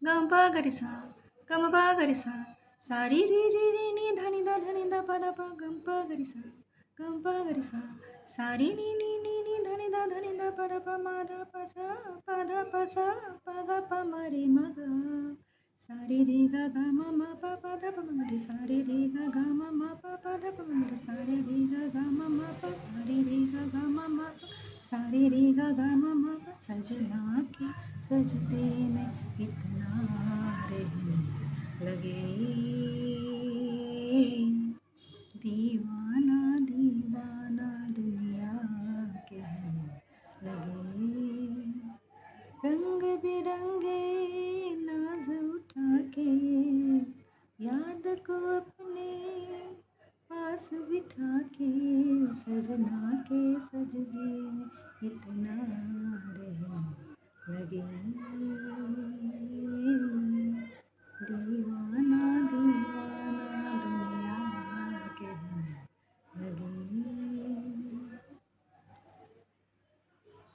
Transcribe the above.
गम पा गरिसा गम पा गरिसा सारी री री री नी धनी दा पा दा पा गम पा गरिसा सारी नी नी नी नी धनी दा पा दा पा मा दा पा सा पा गा पा मा रे मा गा सारी रे गा गा मा धा पा मा रे सारी रे गा गा मा धा पा मा रे सारी रे गा गा मा पा सारी रे गा गा मा पा सारी रे गा गा मा पा सजना के सजदे में इतना रहने लगे दीवाना दीवाना दुनिया कहने लगे रंग बिरंगे नाज उठा के याद को अपने पास बिठा के सजना के सजदे में इतना रहने लगे